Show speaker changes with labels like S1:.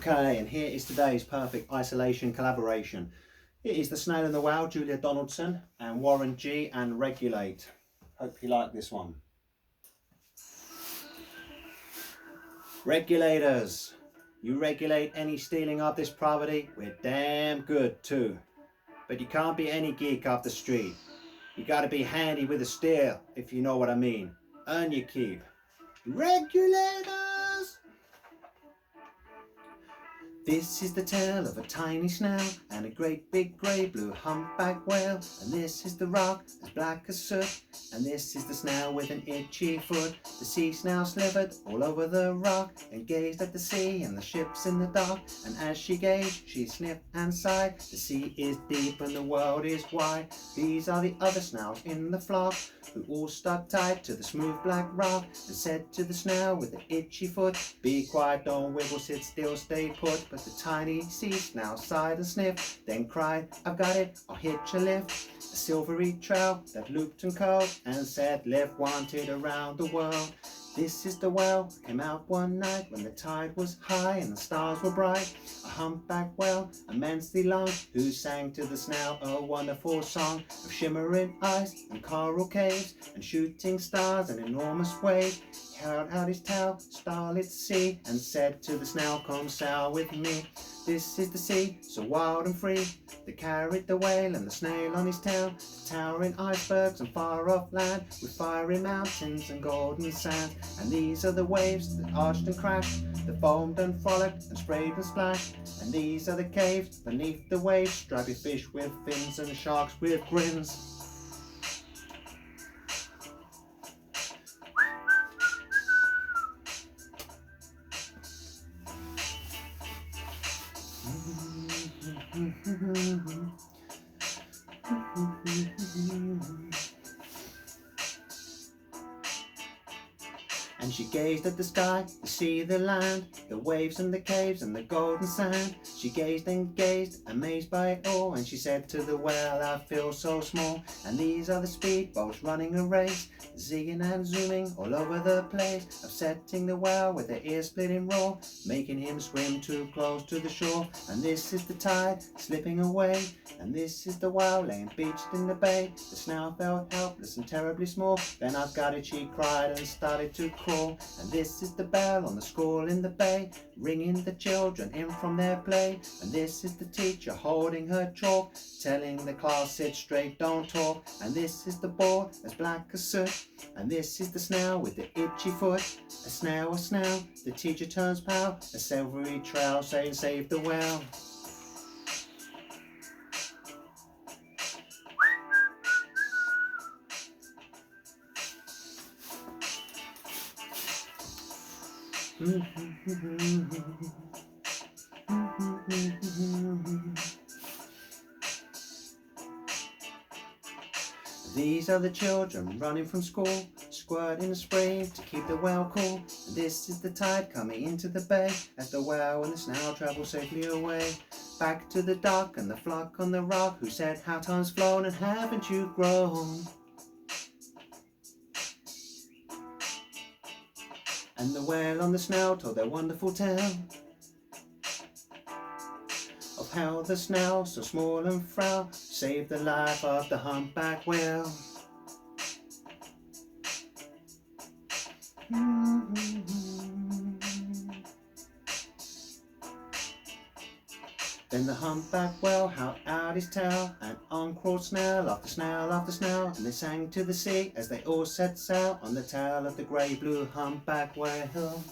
S1: Okay, and here is today's perfect isolation collaboration. It is the Snail and the Whale, Julia Donaldson, and Warren G and Regulate. Hope you like this one. Regulators, you regulate any stealing of this property, we're damn good too. But you can't be any geek off the street. You gotta be handy with a steal, if you know what I mean. Earn your keep. Regulators! This is the tale of a tiny snail and a great big grey blue humpback whale. And this is the rock as black as soot. And this is the snail with an itchy foot. The sea snail slithered all over the rock and gazed at the sea and the ships in the dock. And as she gazed, she sniffed and sighed. The sea is deep and the world is wide. These are the other snails in the flock who all stuck tight to the smooth black rock and said to the snail with the itchy foot, "Be quiet, don't wiggle, sit still, stay put." But the tiny sea snail sighed and sniffed, then cried, "I've got it, I'll hitch a lift." A silvery trail that looped and curled and said, "Lift wanted around the world." This is the whale, came out one night when the tide was high and the stars were bright. A humpback whale, immensely long, who sang to the snail a wonderful song of shimmering ice and coral caves and shooting stars and enormous waves. He held out his tail, starlit sea, and said to the snail, "Come sail with me." This is the sea, so wild and free, that carried the whale and the snail on his tail. Towering icebergs and far off land, with fiery mountains and golden sand. And these are the waves that arched and crashed, that foamed and frolicked and sprayed and splashed. And these are the caves beneath the waves, stripy fish with fins and sharks with grins. And she gazed at the sky, the sea, the land, the waves and the caves and the golden sand. She gazed and gazed, amazed by it all, and she said to the whale, "I feel so small." And these are the speedboats running a race, zigging and zooming all over the place, upsetting the whale with their ear-splitting roar, making him swim too close to the shore. And this is the tide slipping away, and this is the whale laying beached in the bay. The snail felt helpless and terribly small. "Then I've got it," she cried and started to crawl. And this is the bell on the school in the bay, ringing the children in from their play. And this is the teacher holding her chalk, telling the class, "Sit straight, don't talk." And this is the board as black as soot, and this is the snail with the itchy foot. A snail, the teacher turns pale, a silvery trail saying, "Save the whale." These are the children running from school, squirting and spraying to keep the whale cool. And this is the tide coming into the bay, as the whale and the snail travel safely away. Back to the dock and the flock on the rock, who said, "How time's flown and haven't you grown?" And the whale and the snail told their wonderful tale of how the snail, so small and frail, saved the life of the humpback whale. Then the humpback whale held out his tail, and on crawled snail after snail after snail, and they sang to the sea as they all set sail on the tail of the grey blue humpback whale.